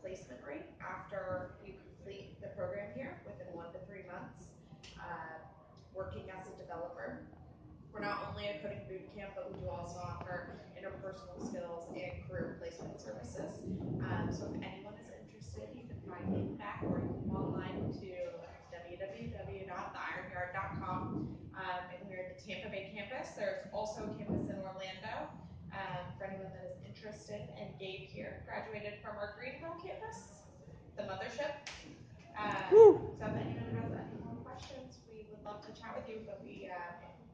placement rate after you complete the program here within 1 to 3 months. Working as a developer. We're not only a coding boot camp, but we do also offer interpersonal skills and career placement services. So if anyone is interested, you can find me back, or you can go online to www.theironyard.com. And we're at the Tampa Bay campus. There's also a campus in Orlando for anyone that is interested. And Gabe here graduated from our Greenville campus, the mothership. So if anyone has any more questions, we would love to chat with you. But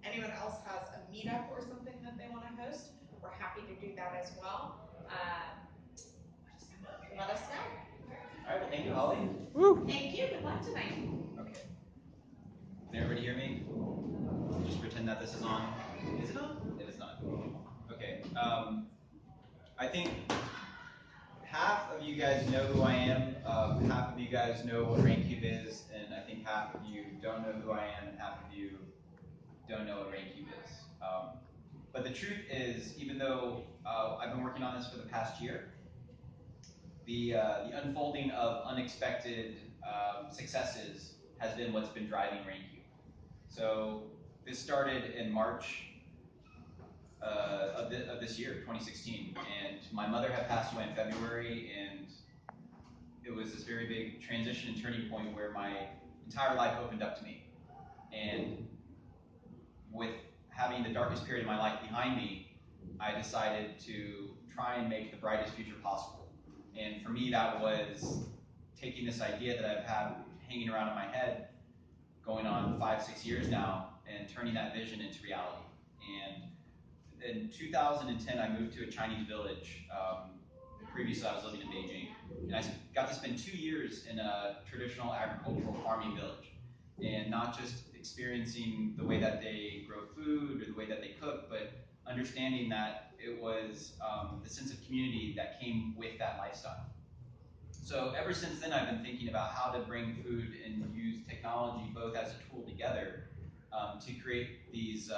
anyone else has a meetup or something that they want to host, we're happy to do that as well. Let us know. All right, well, thank you, Holly. Thank you. Good luck tonight. Okay. Can everybody hear me? Just pretend that this is on. Is it on? It is not. Okay. I think half of you guys know who I am. Half of you guys know what Raincube is, and I think half of you don't know who I am, and half of you don't know what Raincube is. But the truth is, even though I've been working on this for the past year, the unfolding of unexpected successes has been what's been driving Raincube. So this started in March of this year, 2016, and my mother had passed away in February, and it was this very big transition and turning point where my entire life opened up to me. And with having the darkest period of my life behind me, I decided to try and make the brightest future possible. And for me, that was taking this idea that I've had hanging around in my head going on 5-6 years now and turning that vision into reality. And in 2010, I moved to a Chinese village. Previously, I was living in Beijing. And I got to spend 2 years in a traditional agricultural farming village. And not just experiencing the way that they grow food or the way that they cook, but understanding that it was the sense of community that came with that lifestyle. So ever since then, I've been thinking about how to bring food and use technology both as a tool together to create these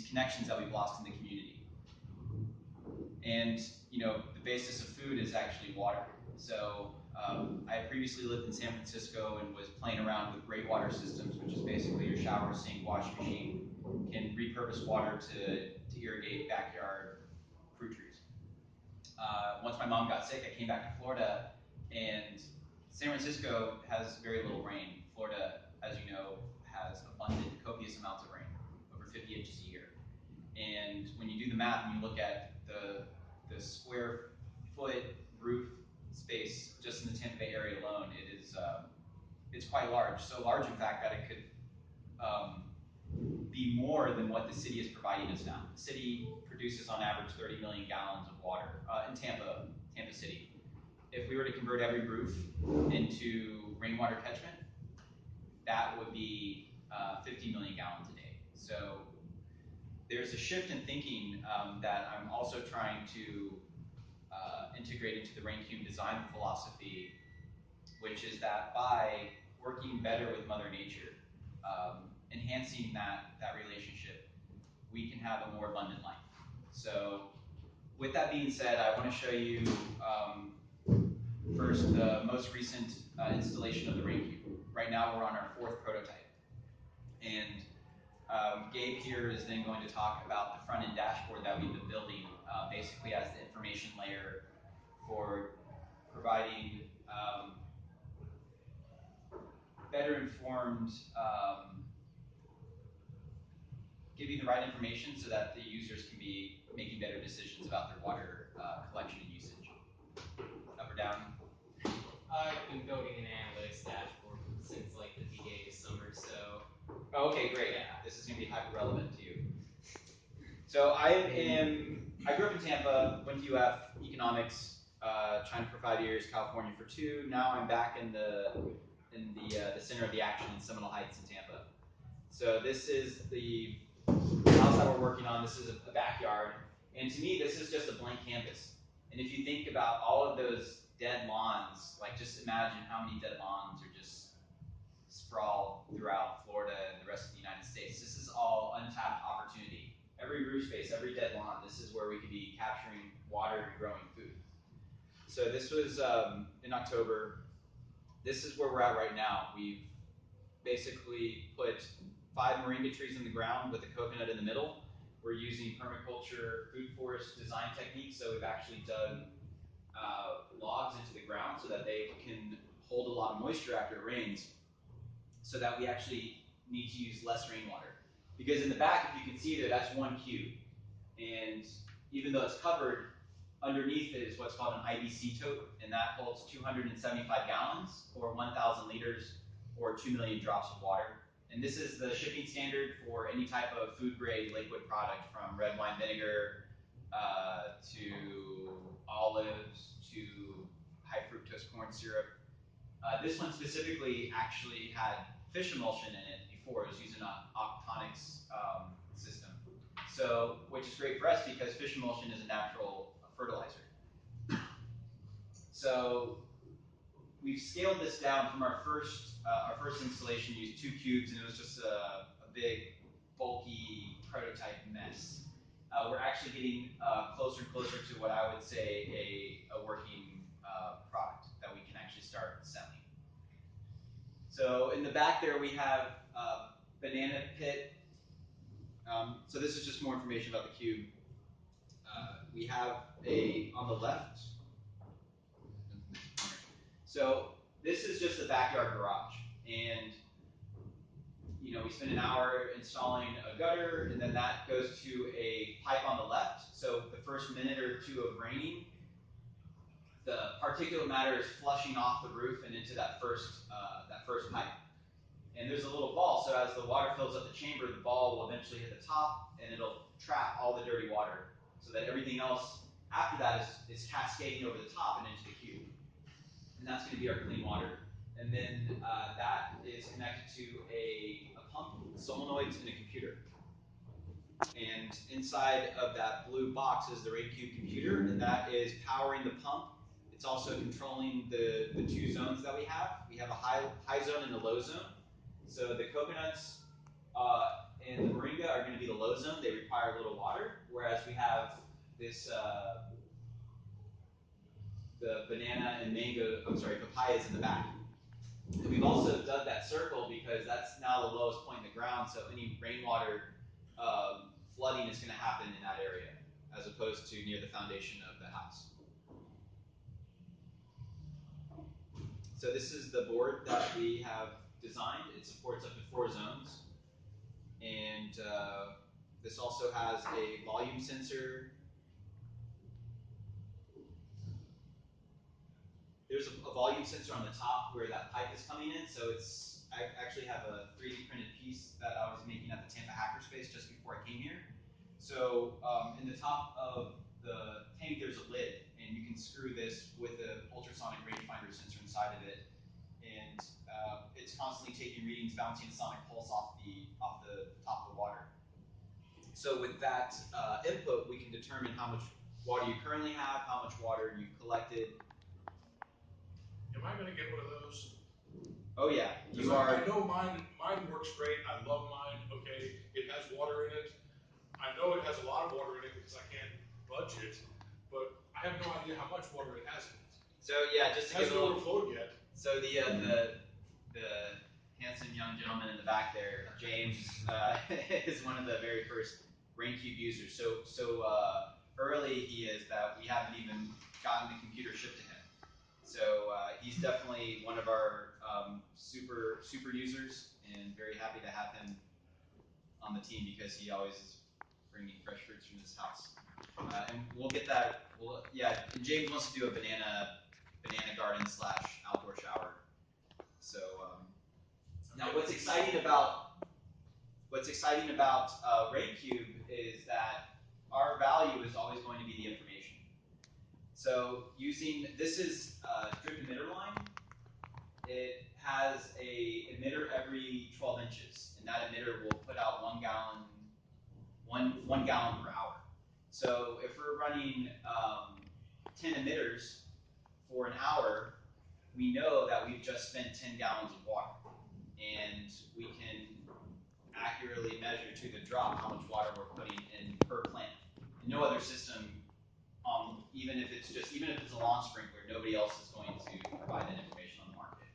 connections that we've lost in the community. And the basis of food is actually water. So I previously lived in San Francisco and was playing around with rainwater systems, which is basically your shower, sink, washing machine can repurpose water to irrigate backyard fruit trees. Once my mom got sick, I came back to Florida, and San Francisco has very little rain. Florida, as you know, has abundant, copious amounts of rain, over 50 inches a year. And when you do the math and you look at the square foot roof space just in the Tampa Bay area alone, it's quite large. So large, in fact, that it could be more than what the city is providing us now. The city produces on average 30 million gallons of water in Tampa City. If we were to convert every roof into rainwater catchment, that would be 50 million gallons a day. So there's a shift in thinking that I'm also trying to integrate into the Raincube design philosophy, which is that by working better with Mother Nature, enhancing that relationship, we can have a more abundant life. So with that being said, I want to show you first the most recent installation of the Raincube. Right now we're on our 4th prototype. And Gabe here is then going to talk about the front-end dashboard that we've been building, basically as the information layer for providing better informed, giving the right information so that the users can be making better decisions about their water collection and usage. Up or down? I've been building an analytics dashboard since like the beginning of summer, so. Oh, okay, great. Yeah. This is going to be hyper relevant to you. So I grew up in Tampa, went to UF, economics, China for 5 years, California for 2. Now I'm back in the center of the action in Seminole Heights in Tampa. So this is the house that we're working on. This is a backyard, and to me, this is just a blank canvas. And if you think about all of those dead lawns, like just imagine how many dead lawns are just sprawled throughout Florida and the rest of the United States. This is all untapped opportunity. Every roof space, every dead lawn, this is where we could be capturing water and growing food. So this was in October. This is where we're at right now. We've basically put 5 moringa trees in the ground with a coconut in the middle. We're using permaculture food forest design techniques, so we've actually dug logs into the ground so that they can hold a lot of moisture after it rains, so that we actually need to use less rainwater. Because in the back, if you can see there, that's 1 cube. And even though it's covered, underneath it is what's called an IBC tote, and that holds 275 gallons, or 1,000 liters, or 2 million drops of water. And this is the shipping standard for any type of food-grade liquid product, from red wine vinegar to olives to high fructose corn syrup. This one specifically actually had fish emulsion in it before. It was using an aquaponics system. So, which is great for us because fish emulsion is a natural fertilizer. So we've scaled this down from our first installation. Used 2 cubes, and it was just a big, bulky prototype mess. We're actually getting closer and closer to what I would say a working product that we can actually start selling. So in the back there we have banana pit. So this is just more information about the cube. We have on the left. So this is just the backyard garage, and we spend an hour installing a gutter, and then that goes to a pipe on the left. So the first minute or 2 of raining, the particulate matter is flushing off the roof and into that first pipe. And there's a little ball, so as the water fills up the chamber, the ball will eventually hit the top, and it'll trap all the dirty water, so that everything else after that is cascading over the top and into the cube. And that's going to be our clean water. And then that is connected to a pump, solenoids, and a computer. And inside of that blue box is the Raincube computer, and that is powering the pump. It's also controlling the 2 zones that we have. We have a high zone and a low zone. So the coconuts and the moringa are going to be the low zone. They require a little water, whereas we have this the banana and papayas in the back. And we've also dug that circle because that's now the lowest point in the ground, so any rainwater flooding is going to happen in that area, as opposed to near the foundation of the house. So this is the board that we have designed. It supports up to 4 zones. And this also has a volume sensor. There's a volume sensor on the top where that pipe is coming in. So I actually have a 3D printed piece that I was making at the Tampa Hackerspace just before I came here. So in the top of the tank, there's a lid, and you can screw this with an ultrasonic rangefinder sensor inside of it. And it's constantly taking readings, bouncing a sonic pulse off the top of the water. So with that input, we can determine how much water you currently have, how much water you've collected. Am I going to get one of those? Oh yeah, you are. are. I know mine works great. I love mine. Okay, it has water in it. I know it has a lot of water in it because I can't budge it, but I have no idea how much water it has in it. So yeah, just to it hasn't overflowed yet. So the handsome young gentleman in the back there, James, is one of the very first Raincube users. So early he is that we haven't even gotten the computer shipped to him. So he's definitely one of our super users, and very happy to have him on the team because he always is bringing fresh fruits from his house. And we'll get that. And James wants to do a banana garden / outdoor shower. So now, what's exciting about Raincube is that our value is always going to be the information. So this is drip emitter line. It has a emitter every 12 inches, and that emitter will put out 1 gallon per hour. So if we're running 10 emitters for an hour, we know that we've just spent 10 gallons of water, and we can accurately measure to the drop how much water we're putting in per plant. No other system on either even if it's a lawn sprinkler, nobody else is going to provide that information on the market.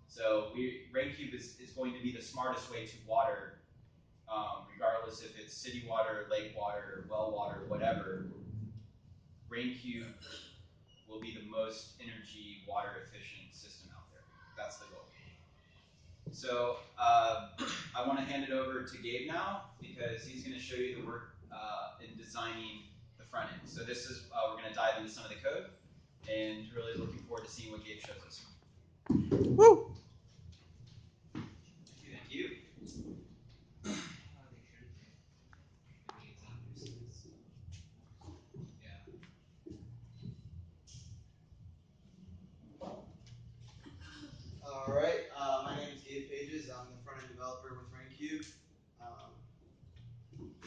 So Raincube is going to be the smartest way to water, regardless if it's city water, lake water, well water, whatever. Raincube will be the most energy water efficient system out there. That's the goal. So I want to hand it over to Gabe now because he's going to show you the work in designing the front end. So this is we're going to dive into some of the code and really looking forward to seeing what Gabe shows us. Woo! Thank you. All right, my name is Gabe Pages. I'm the front-end developer with Raincube.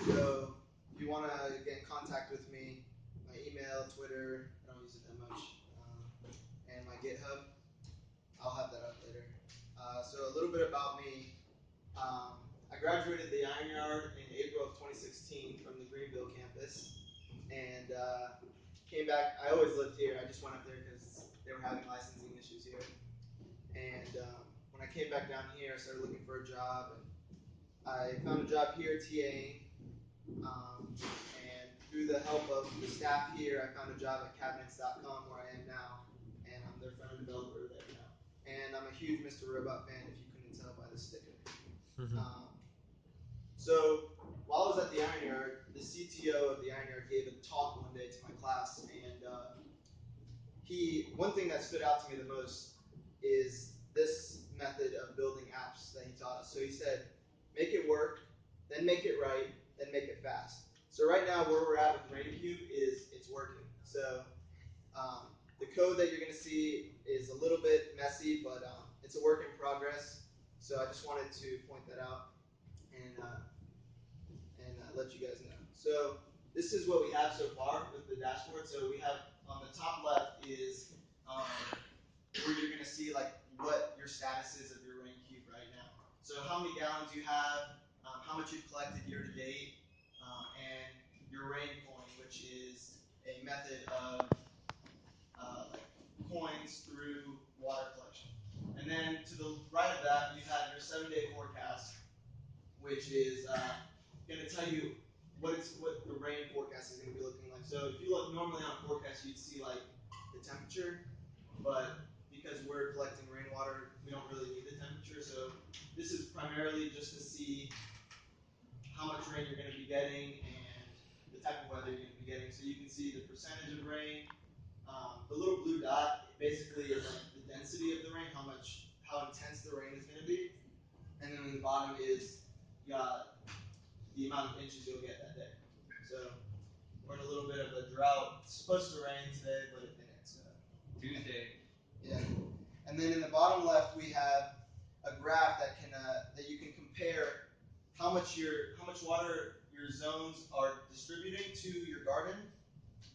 So if you want to get in contact with me, my email, Twitter, I don't use it that much, and my GitHub, I'll have that up later. So a little bit about me. I graduated the Iron Yard in April of 2016 from the Greenville campus, and came back. I always lived here. I just went up there because they were having licensing issues here. And when I came back down here, I started looking for a job, and I found a job here TAing. And through the help of the staff here, I found a job at cabinets.com where I am now, and I'm their front-end developer there now. And I'm a huge Mr. Robot fan, if you couldn't tell by the sticker. So while I was at the Iron Yard, the CTO of the Iron Yard gave a talk one day to my class, and one thing that stood out to me the most is this method of building apps that he taught us. So he said, make it work, then make it right, then make it fast. So right now where we're at with Raincube is it's working. So the code that you're going to see is a little bit messy, but it's a work in progress. So I just wanted to point that out and let you guys know. So this is what we have so far with the dashboard. So we have on the top left is where you're going to see like what your status is of your Raincube right now. So how many gallons you have, how much you've collected year to date, and your rain coin, which is a method of like coins through water collection. And then to the right of that, you have your 7-day forecast, which is going to tell you what the rain forecast is going to be looking like. So if you look normally on a forecast, you'd see like the temperature, but because we're collecting rainwater, we don't really need the temperature. So this is primarily just to see how much rain you're going to be getting and the type of weather you're going to be getting. So you can see the percentage of rain. The little blue dot basically is like the density of the rain, how intense the rain is going to be. And then in the bottom is the amount of inches you'll get that day. So we're in a little bit of a drought. It's supposed to rain today, but it didn't. So. Tuesday. Yeah. And then in the bottom left, we have a graph that you can compare how much water your zones are distributing to your garden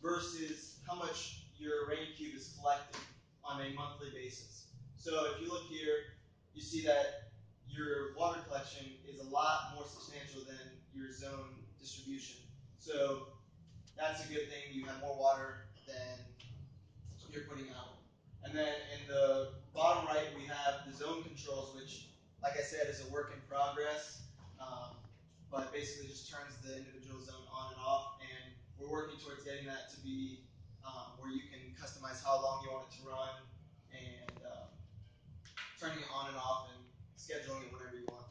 versus how much your Raincube is collecting on a monthly basis. So if you look here, you see that your water collection is a lot more substantial than your zone distribution. So that's a good thing. You have more water than you're putting out. And then in the bottom right, we have the zone controls, which, like I said, is a work in progress, but basically just turns the individual zone on and off. And we're working towards getting that to be where you can customize how long you want it to run and turning it on and off and scheduling it whenever you want.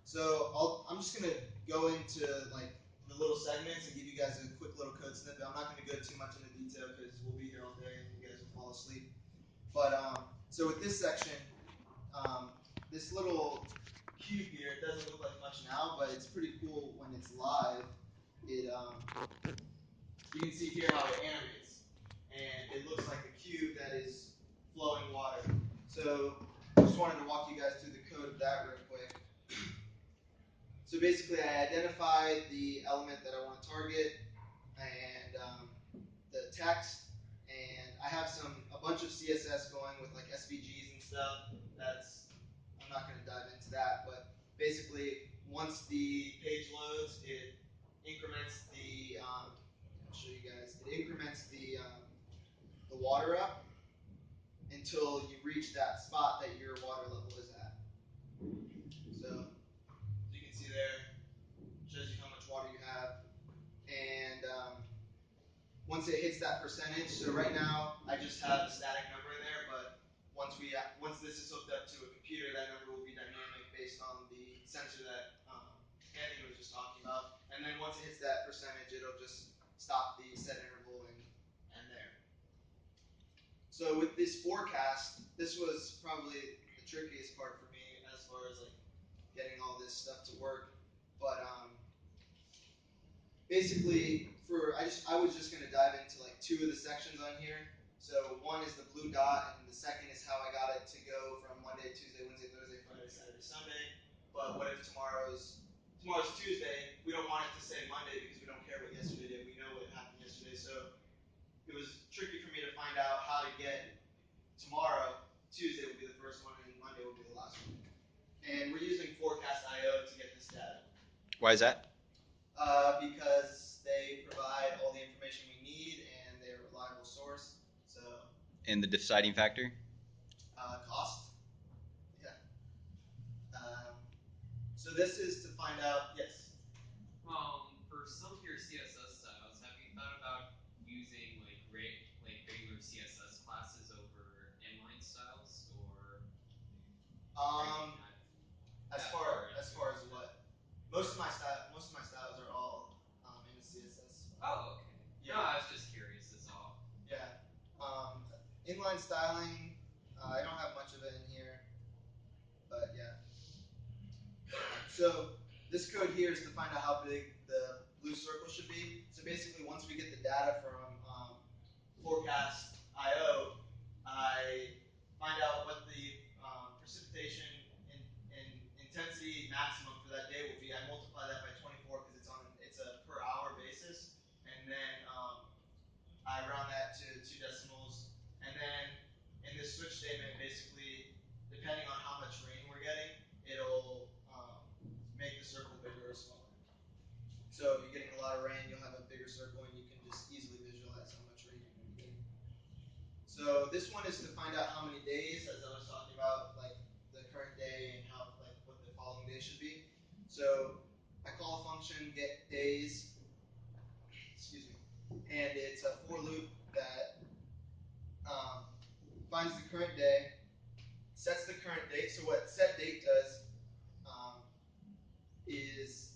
So I'm just going to go into like the little segments and give you guys a quick little code snippet. I'm not going to go too much into detail because we'll be here all day and you guys will fall asleep. But so with this section, this little cube here, it doesn't look like much now, but it's pretty cool when it's live. You can see here how it animates, and it looks like a cube that is flowing water. So I just wanted to walk you guys through the code of that real quick. So basically, I identified the element that I want to target and the text, and I have a bunch of CSS going with like SVGs and stuff. I'm not going to dive into that, but basically, once the page loads, it increments the show you guys. It increments the water up until you reach that spot that your water level is at. So, as you can see there, shows you how much water you have. And once it hits that percentage, so right now I just have a static number in there, but once this is hooked up to a computer, that number will be dynamic based on the sensor that Anthony was just talking about. And then once it hits that percentage, it'll just stop the set interval and there. So with this forecast, this was probably the trickiest part for me as far as like getting all this stuff to work. But basically, I was just gonna dive into like two of the sections on here. So one is the blue dot, and the second is how I got it to go from Monday, Tuesday, Wednesday, Thursday, Friday, Saturday, Sunday. But what if tomorrow's Tuesday? We don't want it to say Monday because we don't care what yesterday did. We know what happened yesterday. So it was tricky for me to find out how to get tomorrow. Tuesday will be the first one, and Monday will be the last one. And we're using Forecast.io to get this data. Why is that? Because they provide all the information we need, and they're a reliable source. So. And the deciding factor? Cost. Yeah. So this is to find out. Yes. For some of your CSS styles, have you thought about using like regular CSS classes over inline styles, or? As far as what? Most of my styles are all in the CSS. Oh, okay. Yeah. No, I was just curious. Is all. Yeah. Inline styling, I don't have much of it in here, but yeah. So this code here is to find out how big the blue circle should be. So basically, once we get the data from Forecast.io, I find out what the precipitation intensity maximum for that day will be. I multiply that by 24 because it's a per hour basis, and then I round that to 2 decimals. And then in this switch statement, basically, depending on how much rain we're getting, it'll make the circle bigger or smaller. So if you're getting a lot of rain, you'll have a bigger circle, and you can just easily visualize how much rain you're going to be getting. So this one is to find out how many days, as I was talking about, like the current day and how what the following day should be. So I call a function get days, excuse me, and it's a for loop that finds the current day, sets the current date. So what set date does is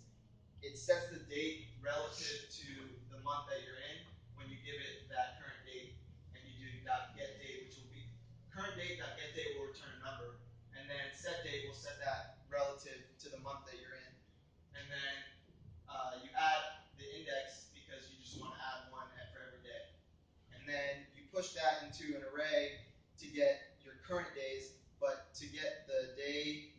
it sets the date relative to the month that you're in when you give it that current date, and you do .get date, which will be current date .get date will return a number, and then set date will set that relative to the month that you're in, and then you add the index because you just want to add one for every day, and then you push that into an array to get your current days, but to get the day,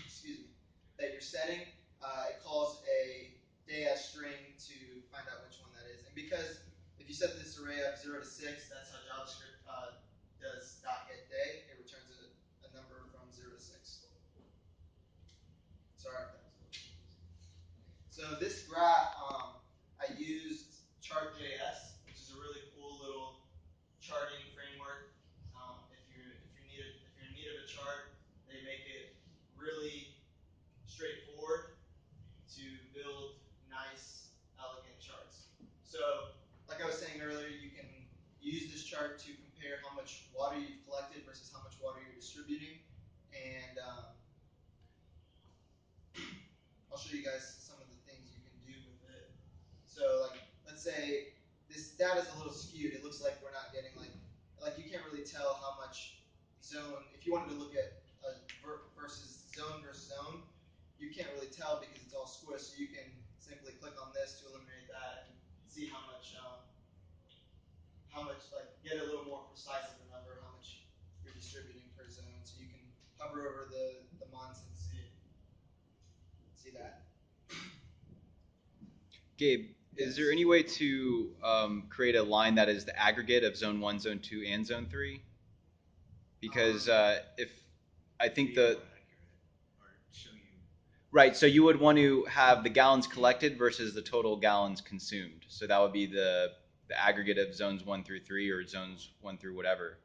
excuse me, that you're setting, it calls a day as string to find out which one that is. And because if you set this array up 0 to 6, that's how JavaScript does .get day. It returns a number from 0 to 6. Sorry if that was a little confusing. So this graph, I used Chart.js, which is a really cool little charting framework. If you're in need of a chart, they make it really straightforward to build nice, elegant charts. So, like I was saying earlier, you can use this chart to compare how much water you've collected versus how much water you're distributing. And I'll show you guys some of the things you can do with it. So, like, let's say this data is a little skewed. It looks like we're not getting like you can't really tell how much zone. If you wanted to look at versus zone, you can't really tell because it's all squished. So you can simply click on this to eliminate that and see how much like get a little more precise of a number, how much you're distributing per zone. So you can hover over the months and see that. Gabe, is there any way to create a line that is the aggregate of zone 1, zone 2, and zone 3? Because if I think Right, so you would want to have the gallons collected versus the total gallons consumed. So that would be the aggregate of zones 1 through 3 or zones 1 through whatever.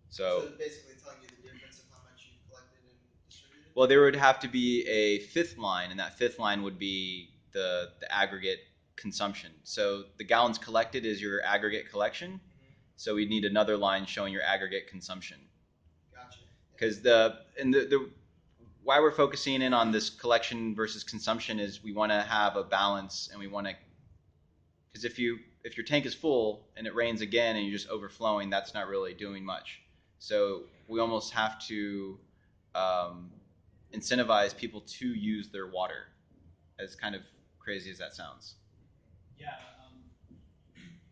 So it's basically telling you the difference of how much you've collected and distributed? Well, there would have to be a fifth line, and that fifth line would be the aggregate consumption. So the gallons collected is your aggregate collection. So we'd need another line showing your aggregate consumption. Gotcha. Because why we're focusing in on this collection versus consumption is we want to have a balance, and we want to, because if your tank is full and it rains again and you're just overflowing, that's not really doing much. So we almost have to incentivize people to use their water, as kind of crazy as that sounds. Yeah.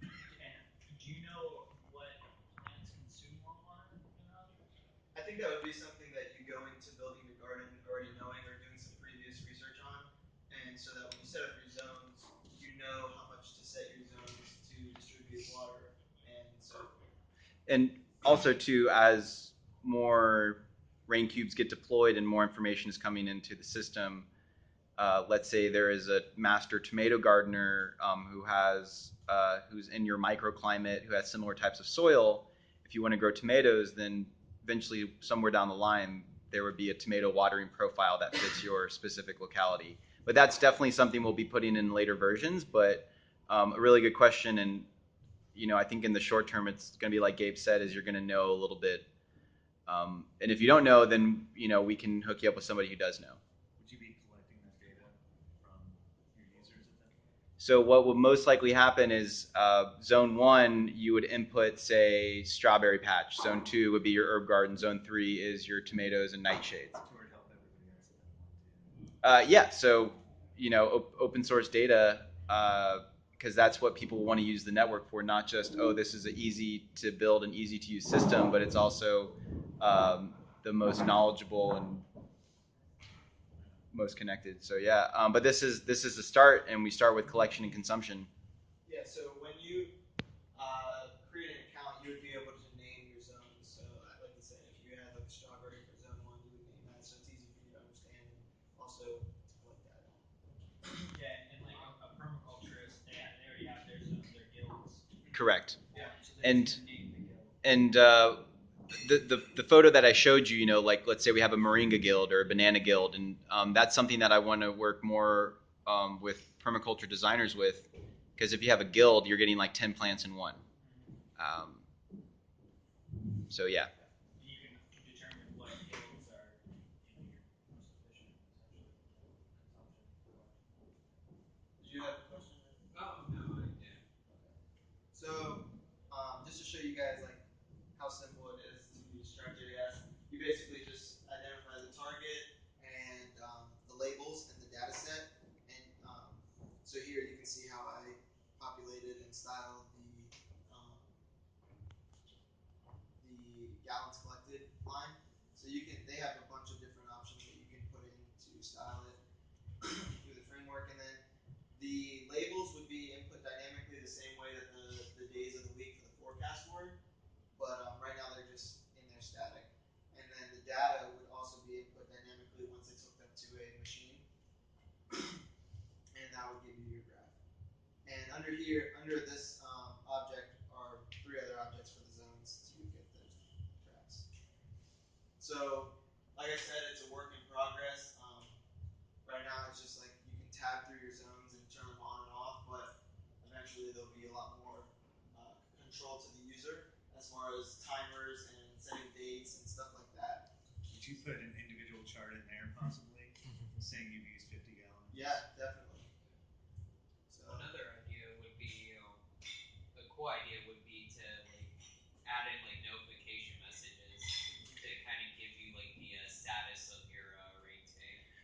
Do you know what plants consume more water than others? I think that would be something that you go into building your garden already knowing or doing some previous research on, and so that when you set up your zones, you know how much to set your zones to distribute water and so forth. And also, too, as more Raincubes get deployed and more information is coming into the system, let's say there is a master tomato gardener who's in your microclimate, who has similar types of soil. If you want to grow tomatoes, then eventually somewhere down the line there would be a tomato watering profile that fits your specific locality. But that's definitely something we'll be putting in later versions. But a really good question, and I think in the short term it's going to be like Gabe said, is you're going to know a little bit. And if you don't know, then we can hook you up with somebody who does know. Would you be collecting that data from your users at that point? So what would most likely happen is zone 1, you would input, say, strawberry patch. Zone 2 would be your herb garden. Zone 3 is your tomatoes and nightshades. To help everybody else at that point too. Yeah, so open source data, because that's what people want to use the network for. Not just, this is an easy to build and easy to use system, but it's also the most knowledgeable and most connected. So yeah, but this is the start, and we start with collection and consumption. Yeah, so when you create an account, you would be able to name your zones. So like you said, if you had like a strawberry for zone 1, you would name that, so it's easy for you to understand and also to collect data. Yeah, and like a permaculturist, they already have their zones, their guilds. Correct. Yeah. So they just name the guild. And the photo that I showed you, like let's say we have a moringa guild or a banana guild, and that's something that I want to work more with permaculture designers with, because if you have a guild, you're getting like 10 plants in one. So yeah. You can determine what guilds are your most efficient, essentially, consumption. Did you have a question? Oh no, yeah. Okay. So just to show you guys like how simple it is to use StrikeJS, you basically just identify the target and the labels and the data set. And so here you can see how I populated and styled the gallons collected line. So they have a bunch of different options that you can put in to style it through the framework. And then the labels would be input dynamically the same way that the days of the week for the forecast were. But right now they're just in there static. And then the data would also be input dynamically once it's hooked up to a machine. And that would give you your graph. And under this object are 3 other objects for the zones to get those graphs. So, like I said, it's a work in progress. Right now it's just like you can tab through your zones and turn them on and off, but eventually there'll be a lot more control to the user as far as timers and setting dates and stuff like that. Would you put an individual chart in there possibly, saying you've used 50 gallons? Yeah, definitely.